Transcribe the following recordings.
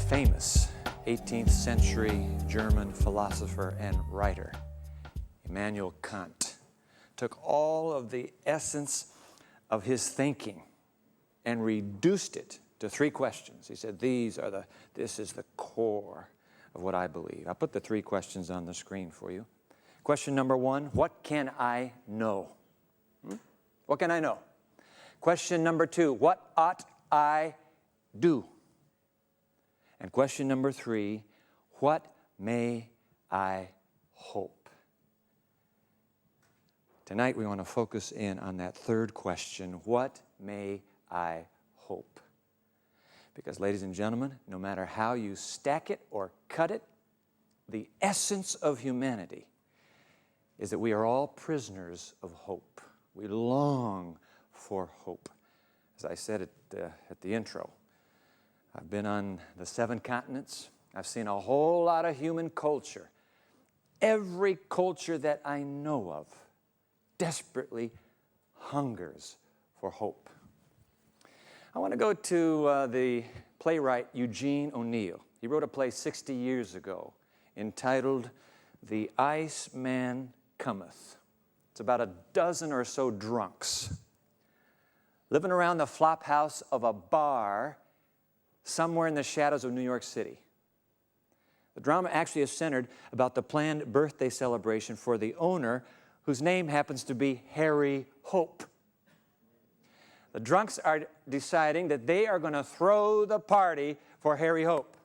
famous 18th century German philosopher and writer, Immanuel Kant, took all of the essence of his thinking and reduced it to three questions. He said, this is the core of what I believe. I'll put the three questions on the screen for you. Question number one, what can I know? What can I know? Question number two, what ought I do? And question number three, what may I hope? Tonight we want to focus in on that third question, what may I hope? Because, ladies and gentlemen, no matter how you stack it or cut it, the essence of humanity is that we are all prisoners of hope. We long for hope. As I said at the intro, I've been on the 7 continents. I've seen a whole lot of human culture. Every culture that I know of desperately hungers for hope. I want to go to the playwright Eugene O'Neill. He wrote a play 60 years ago entitled The Iceman Cometh. It's about a dozen or so drunks living around the flop house of a bar somewhere in the shadows of New York City. The drama actually is centered about the planned birthday celebration for the owner, whose name happens to be Harry Hope. The drunks are deciding that they are going to throw the party for Harry Hope.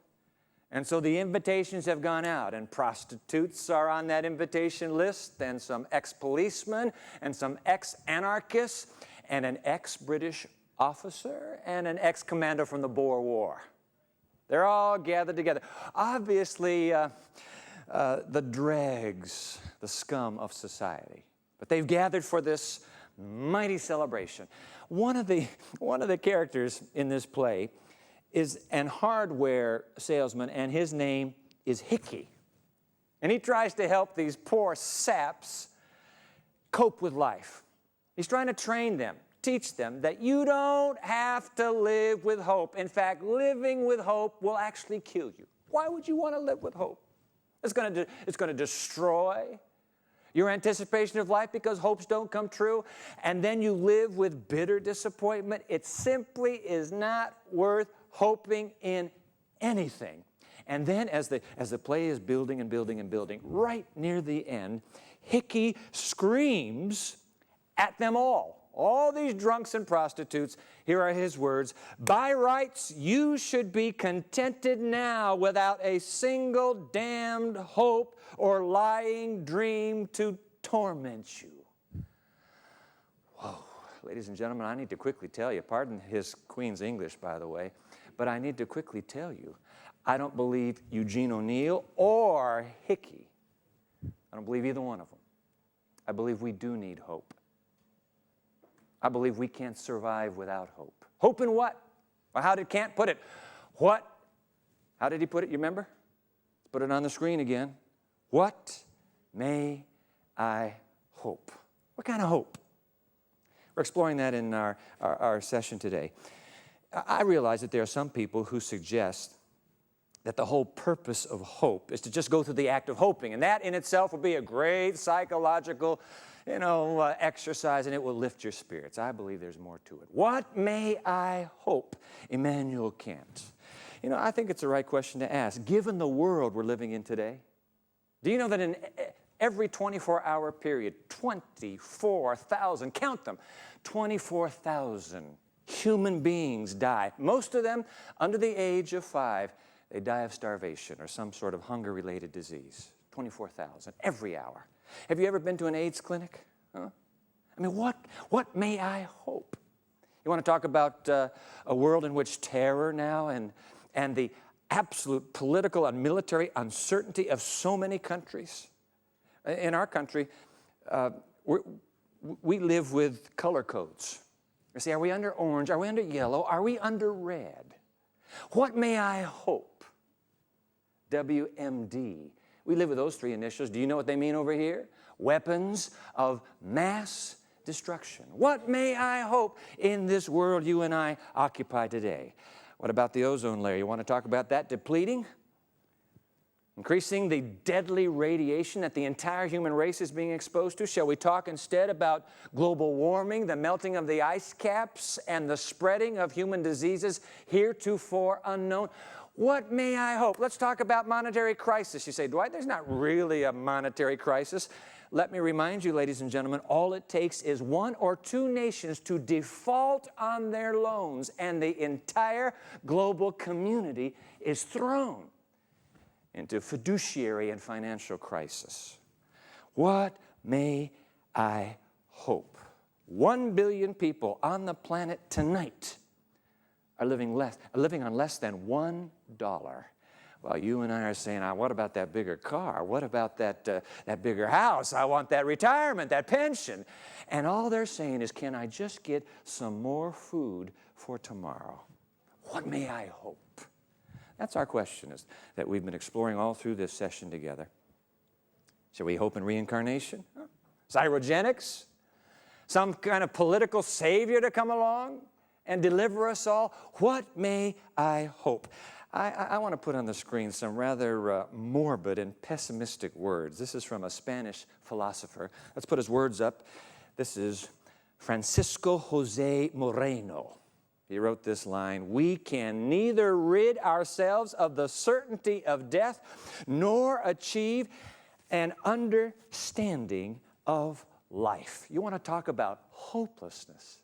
And so the invitations have gone out, and prostitutes are on that invitation list, and some ex-policemen, and some ex-anarchists, and an ex-British officer, and an ex-commander from the Boer War. They're all gathered together. Obviously, the dregs, the scum of society. But they've gathered for this mighty celebration. One of the characters in this play is an hardware salesman, and his name is Hickey. And he tries to help these poor saps cope with life. He's trying to train them, teach them that you don't have to live with hope. In fact, living with hope will actually kill you. Why would you want to live with hope? It's going to destroy your anticipation of life because hopes don't come true, and then you live with bitter disappointment. It simply is not worth hoping in anything. And then as the play is building and building and building, right near the end, Hickey screams at them all these drunks and prostitutes. Here are his words, "By rights, you should be contented now without a single damned hope or lying dream to torment you." Whoa, ladies and gentlemen, I need to quickly tell you, pardon his Queen's English, by the way, but I need to quickly tell you, I don't believe Eugene O'Neill or Hickey. I don't believe either one of them. I believe we do need hope. I believe we can't survive without hope. Hope in what? Or how did Kant put it? What? How did he put it? You remember? Let's put it on the screen again. What may I hope? What kind of hope? We're exploring that in our session today. I realize that there are some people who suggest that the whole purpose of hope is to just go through the act of hoping, and that in itself will be a great psychological exercise, and it will lift your spirits. I believe there's more to it. What may I hope? Immanuel Kant. I think it's the right question to ask, given the world we're living in today. Do you know that in every 24-hour period, 24,000, count them, 24,000 human beings die, most of them under the age of 5. They die of starvation or some sort of hunger-related disease. 24,000 every hour. Have you ever been to an AIDS clinic? Huh? I mean, what may I hope? You want to talk about a world in which terror now and the absolute political and military uncertainty of so many countries? In our country, we live with color codes. You see, are we under orange? Are we under yellow? Are we under red? What may I hope? WMD. We live with those 3 initials. Do you know what they mean over here? Weapons of mass destruction. What may I hope in this world you and I occupy today? What about the ozone layer? You want to talk about that depleting? Increasing the deadly radiation that the entire human race is being exposed to? Shall we talk instead about global warming, the melting of the ice caps, and the spreading of human diseases heretofore unknown? What may I hope? Let's talk about monetary crisis. You say, Dwight, there's not really a monetary crisis. Let me remind you, ladies and gentlemen, all it takes is one or two nations to default on their loans, and the entire global community is thrown into fiduciary and financial crisis. What may I hope? 1 billion people on the planet tonight are living on less than $1. Well, you and I are saying, what about that bigger car? What about that bigger house? I want that retirement, that pension. And all they're saying is, can I just get some more food for tomorrow? What may I hope? That's our question that we've been exploring all through this session together. Shall we hope in reincarnation? Cryogenics? Some kind of political savior to come along and deliver us all? What may I hope? I want to put on the screen some rather morbid and pessimistic words. This is from a Spanish philosopher. Let's put his words up. This is Francisco Jose Moreno. He wrote this line: "We can neither rid ourselves of the certainty of death nor achieve an understanding of life." You want to talk about hopelessness?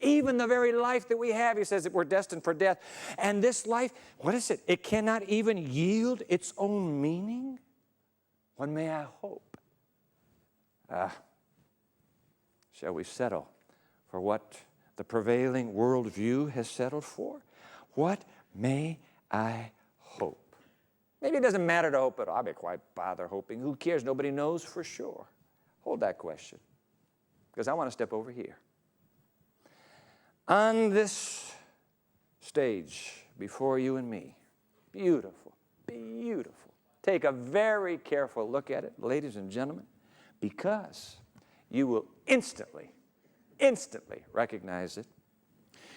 Even the very life that we have, he says that we're destined for death. And this life, what is it? It cannot even yield its own meaning? What may I hope? Shall we settle for what the prevailing worldview has settled for? What may I hope? Maybe it doesn't matter to hope at all. I'll be quite bother hoping. Who cares? Nobody knows for sure. Hold that question, because I want to step over here. On this stage before you and me, beautiful, beautiful. Take a very careful look at it, ladies and gentlemen, because you will instantly recognize it.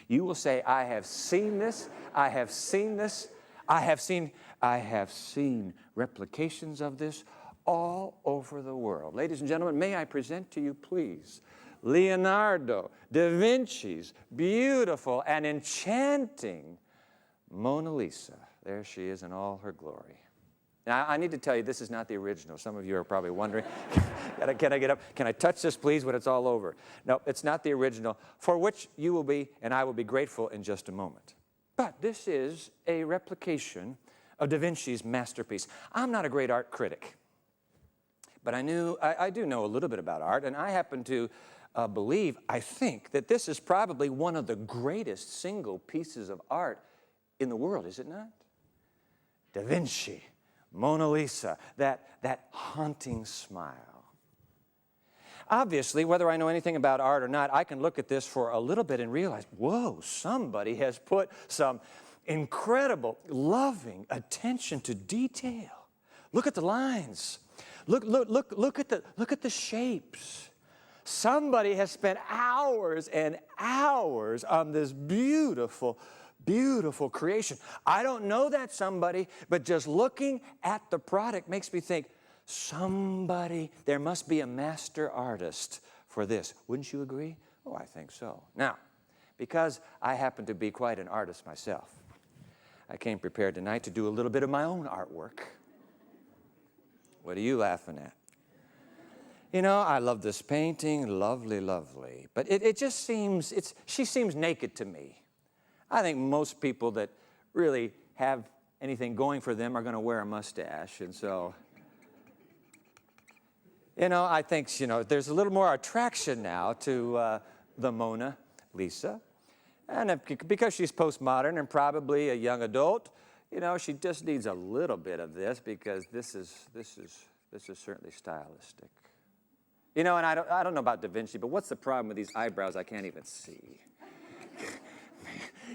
You will say, I have seen this, I have seen this, I have seen replications of this all over the world. Ladies and gentlemen, may I present to you, please, Leonardo da Vinci's beautiful and enchanting Mona Lisa. There she is in all her glory. Now, I need to tell you, this is not the original. Some of you are probably wondering, can I get up? Can I touch this, please, when it's all over? No, it's not the original, for which you will be, and I will be grateful in just a moment. But this is a replication of Da Vinci's masterpiece. I'm not a great art critic, but I do know a little bit about art, and I happen to I think that this is probably one of the greatest single pieces of art in the world, is it not? Da Vinci, Mona Lisa, that haunting smile. Obviously, whether I know anything about art or not, I can look at this for a little bit and realize, whoa, somebody has put some incredible, loving attention to detail. Look at the lines. Look at the shapes. Somebody has spent hours and hours on this beautiful, beautiful creation. I don't know that somebody, but just looking at the product makes me think, there must be a master artist for this. Wouldn't you agree? Oh, I think so. Now, because I happen to be quite an artist myself, I came prepared tonight to do a little bit of my own artwork. What are you laughing at? You know, I love this painting, lovely, lovely. But it just seems, she seems naked to me. I think most people that really have anything going for them are going to wear a mustache. And so, I think, there's a little more attraction now to the Mona Lisa. And because she's postmodern and probably a young adult, she just needs a little bit of this, because this is certainly stylistic. And I don't know about Da Vinci, but what's the problem with these eyebrows I can't even see?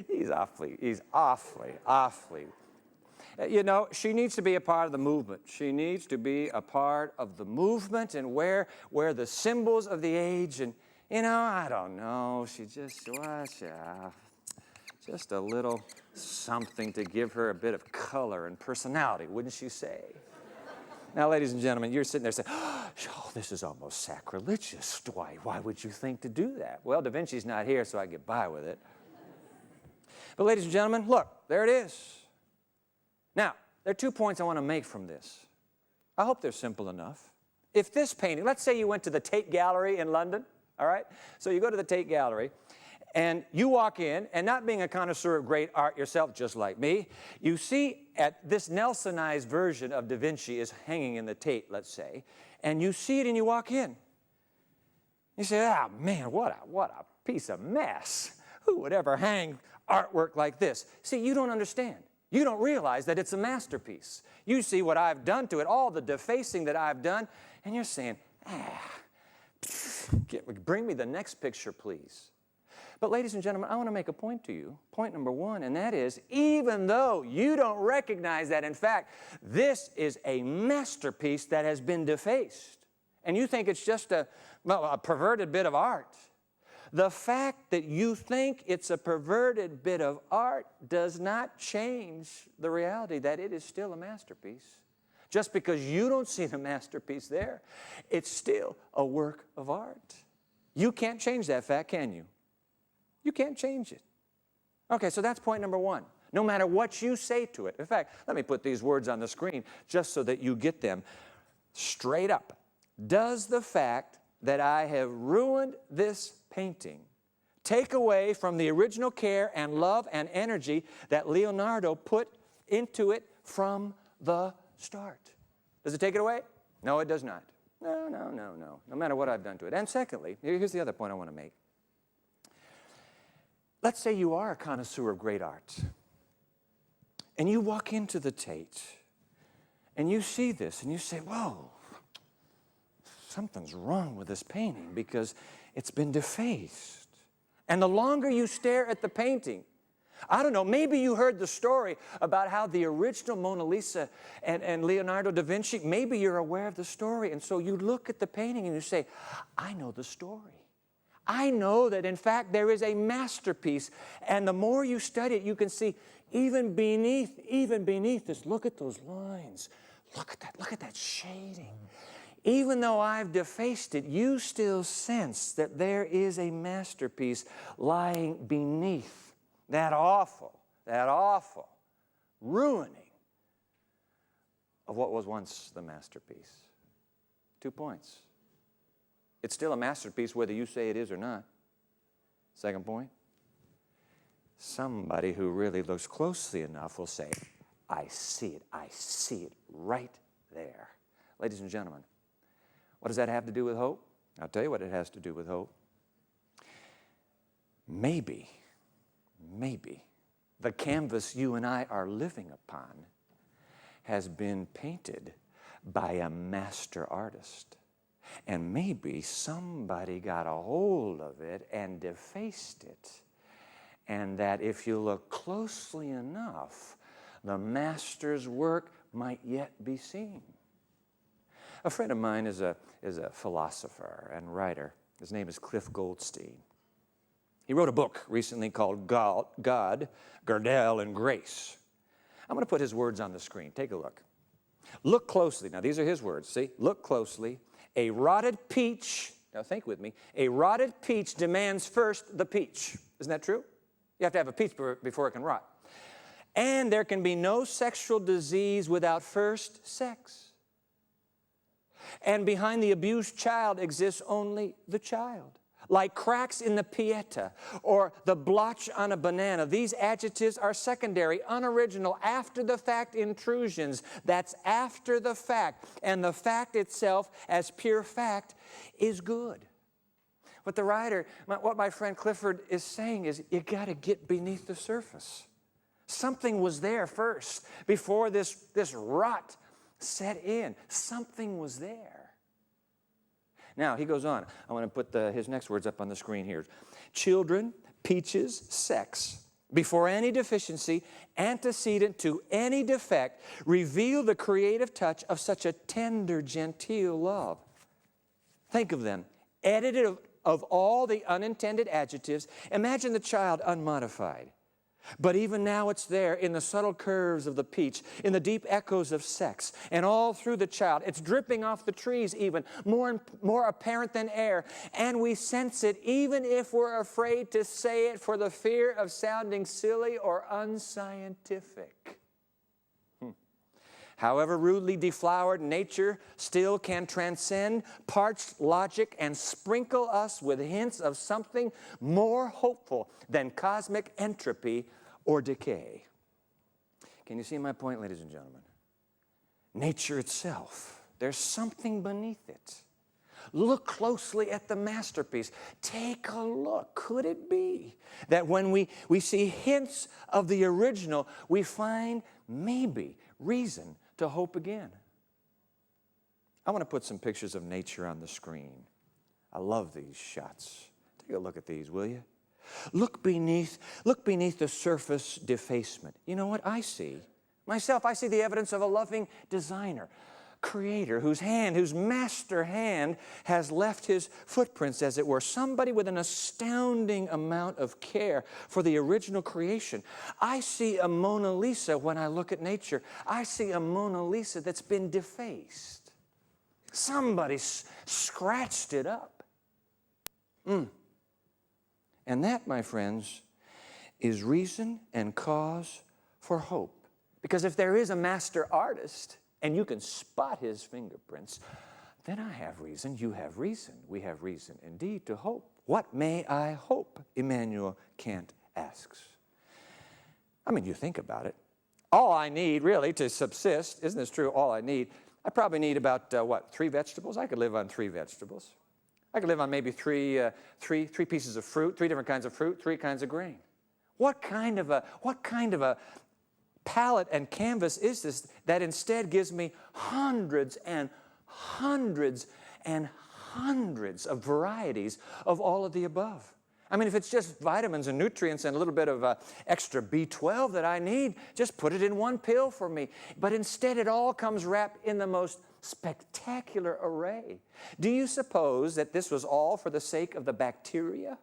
He's awfully. She needs to be a part of the movement. She needs to be a part of the movement and wear the symbols of the age. And, I don't know. She just Just a little something to give her a bit of color and personality, wouldn't you say? Now, ladies and gentlemen, you're sitting there saying, oh, this is almost sacrilegious. Why would you think to do that? Well, Da Vinci's not here, so I get by with it. But ladies and gentlemen, look, there it is. Now, there are 2 points I want to make from this. I hope they're simple enough. If this painting, let's say you went to the Tate Gallery in London, all right? So you go to the Tate Gallery, and you walk in, and not being a connoisseur of great art yourself, just like me, you see at this Nelsonized version of Da Vinci is hanging in the Tate, let's say, and you see it and you walk in. You say, ah, man, what a piece of mess. Who would ever hang artwork like this? See, you don't understand. You don't realize that it's a masterpiece. You see what I've done to it, all the defacing that I've done, and you're saying, bring me the next picture, please. But ladies and gentlemen, I want to make a point to you, point number 1, and that is, even though you don't recognize that, in fact, this is a masterpiece that has been defaced, and you think it's just a perverted bit of art, the fact that you think it's a perverted bit of art does not change the reality that it is still a masterpiece. Just because you don't see the masterpiece there, it's still a work of art. You can't change that fact, can you? You can't change it. Okay, so that's point number 1. No matter what you say to it. In fact, let me put these words on the screen just so that you get them straight up. Does the fact that I have ruined this painting take away from the original care and love and energy that Leonardo put into it from the start? Does it take it away? No, it does not. No. No matter what I've done to it. And secondly, here's the other point I want to make. Let's say you are a connoisseur of great art, and you walk into the Tate, and you see this, and you say, whoa, something's wrong with this painting because it's been defaced. And the longer you stare at the painting, I don't know, maybe you heard the story about how the original Mona Lisa and Leonardo da Vinci, maybe you're aware of the story, and so you look at the painting and you say, I know the story. I know that, in fact, there is a masterpiece, and the more you study it, you can see even beneath this, look at those lines, look at that shading. Even though I've defaced it, you still sense that there is a masterpiece lying beneath that awful ruining of what was once the masterpiece. 2 points. It's still a masterpiece whether you say it is or not. Second point, somebody who really looks closely enough will say, I see it right there. Ladies and gentlemen, what does that have to do with hope? I'll tell you what it has to do with hope. Maybe the canvas you and I are living upon has been painted by a master artist. And maybe somebody got a hold of it and defaced it. And that if you look closely enough, the master's work might yet be seen. A friend of mine is a philosopher and writer. His name is Cliff Goldstein. He wrote a book recently called God, Gardel, and Grace. I'm going to put his words on the screen. Take a look. Look closely. Now, these are his words. See? Look closely. A rotted peach, now think with me, a rotted peach demands first the peach. Isn't that true? You have to have a peach before it can rot. And there can be no sexual disease without first sex. And behind the abused child exists only the child. Like cracks in the pieta or the blotch on a banana. These adjectives are secondary, unoriginal, after-the-fact intrusions. That's after the fact. And the fact itself, as pure fact, is good. What the writer, what my friend Clifford is saying is, you got to get beneath the surface. Something was there first, before this rot set in. Something was there. Now, he goes on. I want to put his next words up on the screen here. Children, peaches, sex, before any deficiency, antecedent to any defect, reveal the creative touch of such a tender, genteel love. Think of them. Edited of all the unintended adjectives. Imagine the child unmodified. But even now it's there in the subtle curves of the peach, in the deep echoes of sex, and all through the child. It's dripping off the trees even, more apparent than air. And we sense it even if we're afraid to say it for the fear of sounding silly or unscientific. However rudely deflowered, nature still can transcend parched logic and sprinkle us with hints of something more hopeful than cosmic entropy or decay. Can you see my point, ladies and gentlemen? Nature itself, there's something beneath it. Look closely at the masterpiece. Take a look. Could it be that when we see hints of the original, we find maybe reason to hope again? I want to put some pictures of nature on the screen. I love these shots. Take a look at these, will you? Look beneath the surface defacement. You know what I see? Myself, I see the evidence of a loving designer, creator, whose master hand has left his footprints, as it were. Somebody with an astounding amount of care for the original creation. I see a Mona Lisa when I look at nature. I see a Mona Lisa that's been defaced. Somebody scratched it up. And that, my friends, is reason and cause for hope. Because if there is a master artist, and you can spot his fingerprints, then I have reason, you have reason, we have reason indeed to hope. What may I hope? Immanuel Kant asks. I mean, you think about it. All I need really to subsist, isn't this true? All I need, I probably need about, 3 vegetables? I could live on 3 vegetables. I could live on maybe three pieces of fruit, 3 different kinds of fruit, 3 kinds of grain. What kind of a palette and canvas is this that instead gives me hundreds and hundreds and hundreds of varieties of all of the above? I mean, if it's just vitamins and nutrients and a little bit of extra B12 that I need, just put it in one pill for me. But instead, it all comes wrapped in the most spectacular array. Do you suppose that this was all for the sake of the bacteria?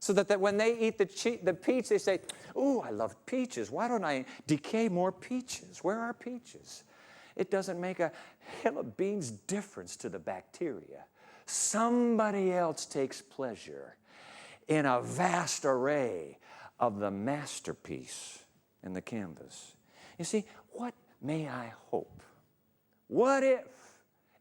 So that when they eat the peach, they say, "Ooh, I love peaches. Why don't I decay more peaches? Where are peaches?" It doesn't make a hill of beans difference to the bacteria. Somebody else takes pleasure in a vast array of the masterpiece in the canvas. You see, what may I hope? What if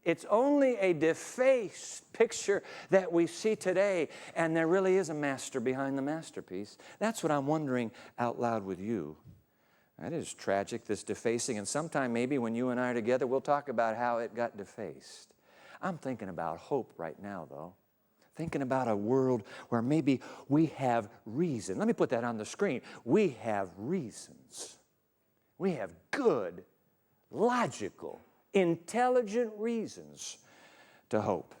it's only a defaced picture that we see today, and there really is a master behind the masterpiece? That's what I'm wondering out loud with you. That is tragic, this defacing, and sometime maybe when you and I are together, we'll talk about how it got defaced. I'm thinking about hope right now, though. Thinking about a world where maybe we have reason. Let me put that on the screen. We have reasons. We have good, logical, intelligent reasons to hope.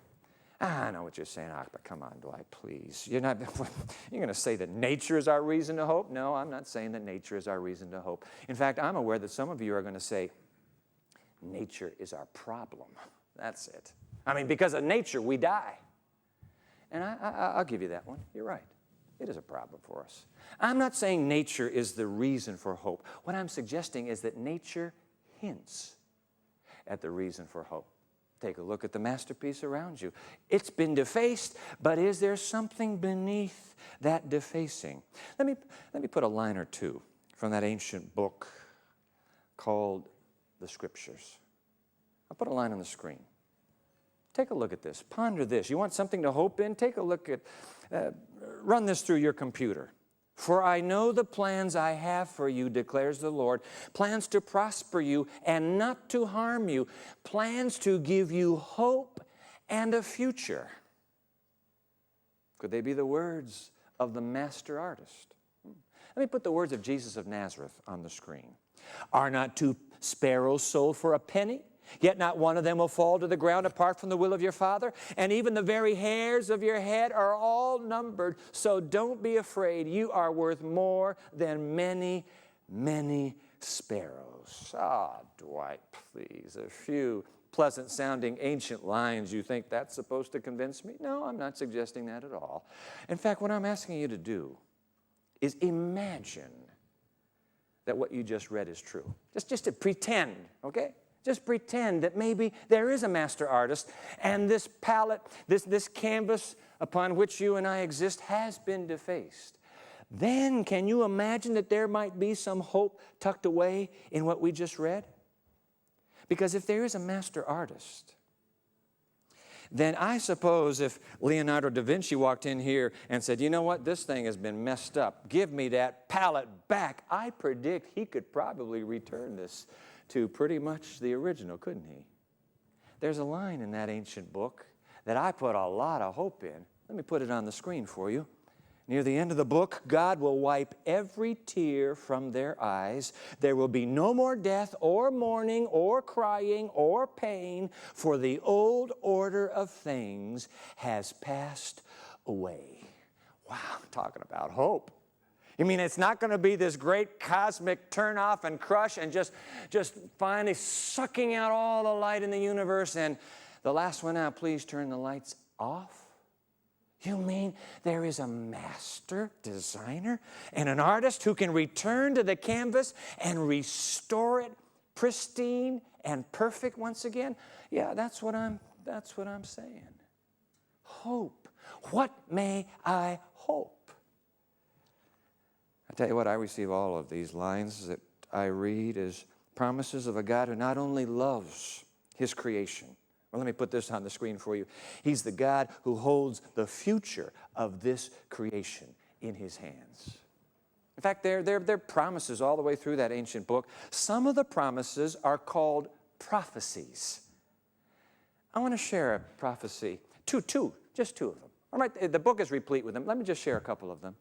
I know what you're saying, but come on, Dwight, please. You're going to say that nature is our reason to hope? No, I'm not saying that nature is our reason to hope. In fact, I'm aware that some of you are going to say, nature is our problem. That's it. I mean, because of nature, we die. And I'll give you that one. You're right. It is a problem for us. I'm not saying nature is the reason for hope. What I'm suggesting is that nature hints at the reason for hope. Take a look at the masterpiece around you. It's been defaced, but is there something beneath that defacing? Let me put a line or two from that ancient book called the Scriptures. I'll put a line on the screen. Take a look at this. Ponder this. You want something to hope in? Take a look at, run this through your computer. For I know the plans I have for you, declares the Lord, plans to prosper you and not to harm you, plans to give you hope and a future. Could they be the words of the master artist? Let me put the words of Jesus of Nazareth on the screen. Are not 2 sparrows sold for a penny? Yet not one of them will fall to the ground apart from the will of your Father. And even the very hairs of your head are all numbered. So don't be afraid. You are worth more than many, many sparrows. Dwight, please. A few pleasant-sounding ancient lines. You think that's supposed to convince me? No, I'm not suggesting that at all. In fact, what I'm asking you to do is imagine that what you just read is true. Just to pretend, okay? Just pretend that maybe there is a master artist and this palette, this canvas upon which you and I exist has been defaced. Then can you imagine that there might be some hope tucked away in what we just read? Because if there is a master artist, then I suppose if Leonardo da Vinci walked in here and said, you know what, this thing has been messed up, give me that palette back, I predict he could probably return this to pretty much the original, couldn't he? There's a line in that ancient book that I put a lot of hope in. Let me put it on the screen for you. Near the end of the book, God will wipe every tear from their eyes. There will be no more death or mourning or crying or pain, for the old order of things has passed away. Wow, talking about hope. You mean it's not going to be this great cosmic turn off and crush and just finally sucking out all the light in the universe and the last one out, please turn the lights off? You mean there is a master designer and an artist who can return to the canvas and restore it pristine and perfect once again? Yeah, that's what I'm saying. Hope. What may I hope? I tell you what, I receive all of these lines that I read as promises of a God who not only loves His creation. Well, let me put this on the screen for you. He's the God who holds the future of this creation in His hands. In fact, there are promises all the way through that ancient book. Some of the promises are called prophecies. I want to share a prophecy, just two of them. All right, the book is replete with them. Let me just share a couple of them.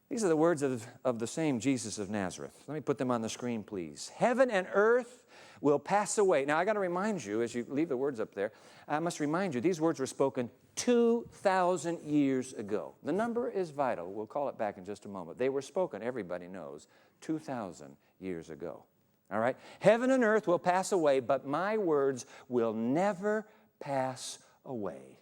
These are the words of the same Jesus of Nazareth. Let me put them on the screen, please. Heaven and earth will pass away. Now, I got to remind you, as you leave the words up there, I must remind you, these words were spoken 2,000 years ago. The number is vital. We'll call it back in just a moment. They were spoken, everybody knows, 2,000 years ago. All right? Heaven and earth will pass away, but my words will never pass away.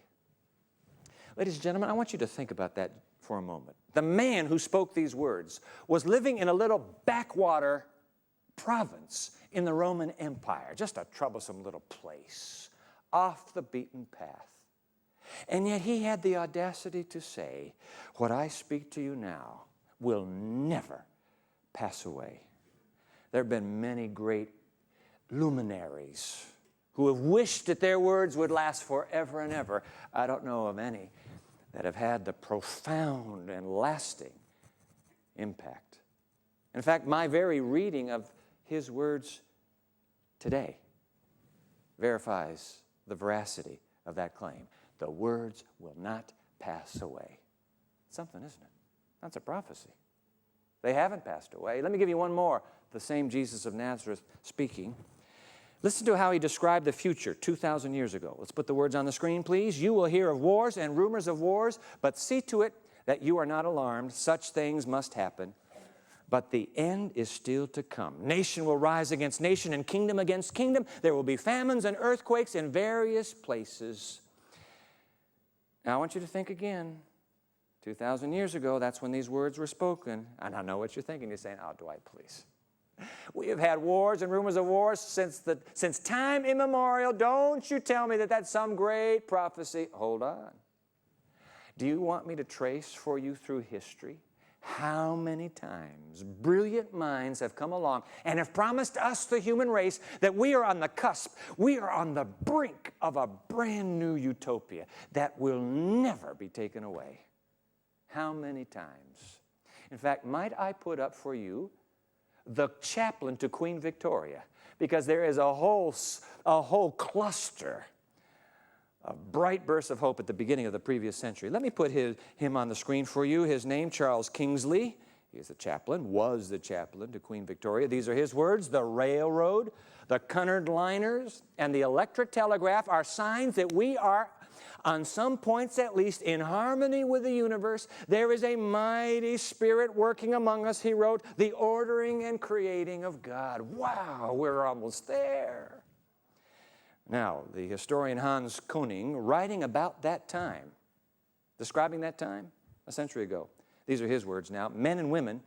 Ladies and gentlemen, I want you to think about that for a moment. The man who spoke these words was living in a little backwater province in the Roman Empire, just a troublesome little place, off the beaten path. And yet he had the audacity to say, what I speak to you now will never pass away. There have been many great luminaries who have wished that their words would last forever and ever. I don't know of any that have had the profound and lasting impact. In fact, my very reading of his words today verifies the veracity of that claim. The words will not pass away. Something, isn't it? That's a prophecy. They haven't passed away. Let me give you one more. The same Jesus of Nazareth speaking. Listen to how he described the future 2,000 years ago. Let's put the words on the screen, please. You will hear of wars and rumors of wars, but see to it that you are not alarmed. Such things must happen. But the end is still to come. Nation will rise against nation and kingdom against kingdom. There will be famines and earthquakes in various places. Now I want you to think again. 2,000 years ago, that's when these words were spoken. And I know what you're thinking. You're saying, oh, Dwight, please. We have had wars and rumors of wars since time immemorial. Don't you tell me that that's some great prophecy. Hold on. Do you want me to trace for you through history how many times brilliant minds have come along and have promised us, the human race, that we are on the cusp, we are on the brink of a brand new utopia that will never be taken away? How many times? In fact, might I put up for you the chaplain to Queen Victoria, because there is a whole cluster of bright bursts of hope at the beginning of the previous century. Let me put him on the screen for you. His name, Charles Kingsley. He is the chaplain, was the chaplain to Queen Victoria. These are his words. The railroad, the Cunard liners, and the electric telegraph are signs that we are, on some points at least, in harmony with the universe. There is a mighty spirit working among us, he wrote, the ordering and creating of God. Wow, we're almost there. Now, the historian Hans Koning, writing about that time, describing that time a century ago, these are his words now, men and women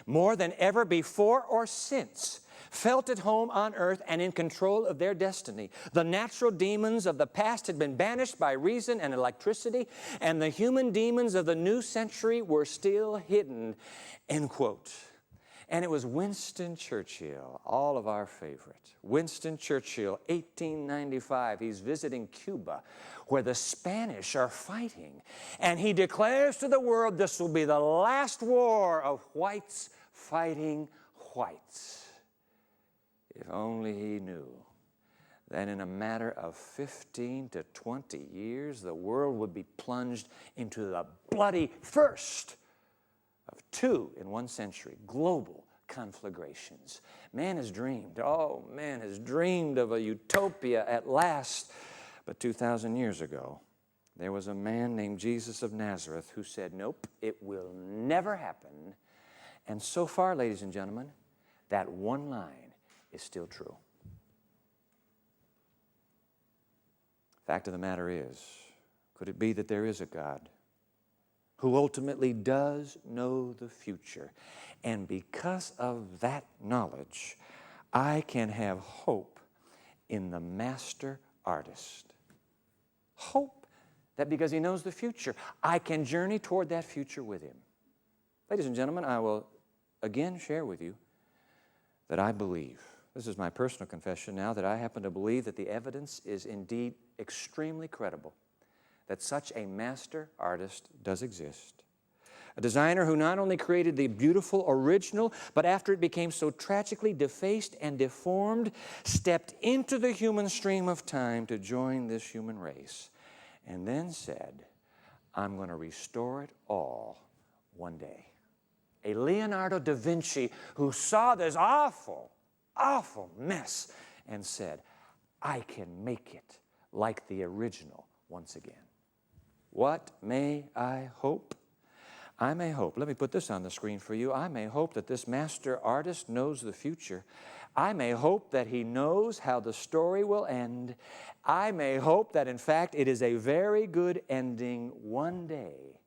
more than ever before or since, felt at home on earth and in control of their destiny. The natural demons of the past had been banished by reason and electricity, and the human demons of the new century were still hidden, end quote. And it was Winston Churchill, all of our favorite. Winston Churchill, 1895, he's visiting Cuba, where the Spanish are fighting. And he declares to the world, this will be the last war of whites fighting whites. If only he knew that in a matter of 15 to 20 years, the world would be plunged into the bloody first of two in 1 century, global conflagrations. Man has dreamed of a utopia at last. But 2,000 years ago, there was a man named Jesus of Nazareth who said, nope, it will never happen. And so far, ladies and gentlemen, that one line is still true. Fact of the matter is, could it be that there is a God who ultimately does know the future? And because of that knowledge, I can have hope in the master artist. Hope that because he knows the future, I can journey toward that future with him. Ladies and gentlemen, I will again share with you that I believe, this is my personal confession now, that I happen to believe that the evidence is indeed extremely credible, that such a master artist does exist. A designer who not only created the beautiful original, but after it became so tragically defaced and deformed, stepped into the human stream of time to join this human race, and then said, I'm going to restore it all one day. A Leonardo da Vinci who saw this awful mess and said, I can make it like the original once again. What may I hope? I may hope, let me put this on the screen for you, I may hope that this master artist knows the future. I may hope that he knows how the story will end. I may hope that in fact it is a very good ending one day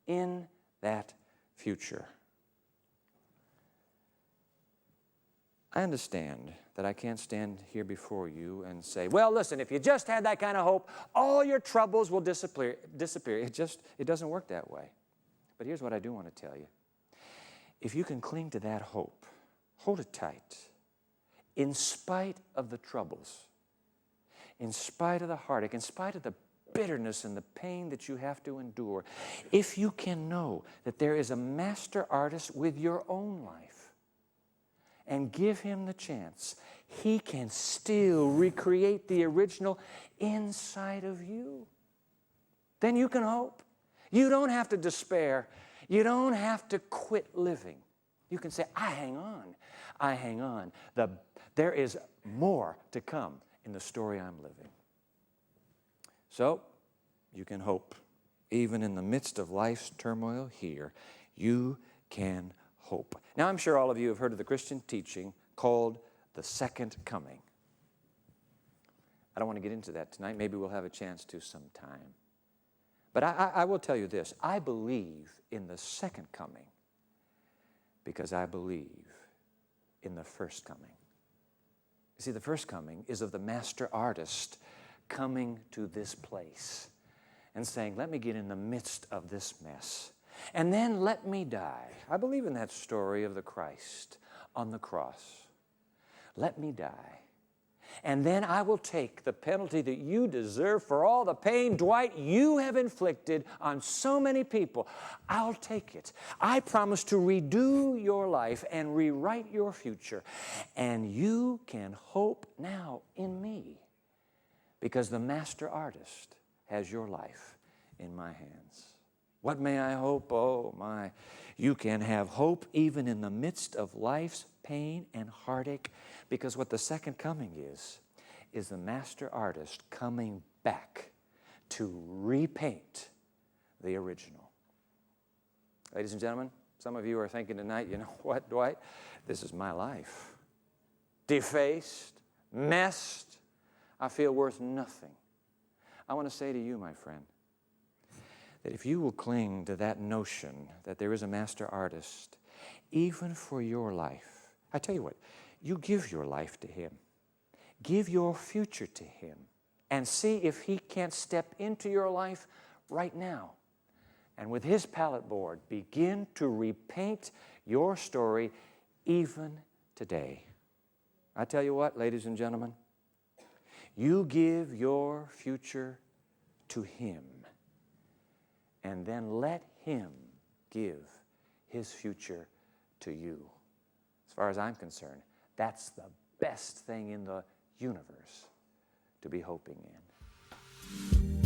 in that future. I understand that I can't stand here before you and say, well, listen, if you just had that kind of hope, all your troubles will disappear. It doesn't work that way. But here's what I do want to tell you. If you can cling to that hope, hold it tight, in spite of the troubles, in spite of the heartache, in spite of the bitterness and the pain that you have to endure, if you can know that there is a master artist with your own life, and give him the chance, he can still recreate the original inside of you. Then you can hope. You don't have to despair. You don't have to quit living. You can say, I hang on. I hang on. There is more to come in the story I'm living. So, you can hope. Even in the midst of life's turmoil here, you can hope. Now, I'm sure all of you have heard of the Christian teaching called the second coming. I don't want to get into that tonight. Maybe we'll have a chance to sometime. But I will tell you this. I believe in the second coming because I believe in the first coming. You see, the first coming is of the master artist coming to this place and saying, let me get in the midst of this mess. And then let me die. I believe in that story of the Christ on the cross. Let me die. And then I will take the penalty that you deserve for all the pain, Dwight, you have inflicted on so many people. I'll take it. I promise to redo your life and rewrite your future. And you can hope now in me because the master artist has your life in my hands. What may I hope? Oh, my. You can have hope even in the midst of life's pain and heartache because what the second coming is the master artist coming back to repaint the original. Ladies and gentlemen, some of you are thinking tonight, you know what, Dwight? This is my life. Defaced, messed. I feel worth nothing. I want to say to you, my friend, that if you will cling to that notion that there is a master artist even for your life. I tell you what, you give your life to Him. Give your future to Him and see if He can't step into your life right now. And with His palette board, begin to repaint your story even today. I tell you what, ladies and gentlemen, you give your future to Him, and then let Him give His future to you. As far as I'm concerned, that's the best thing in the universe to be hoping in.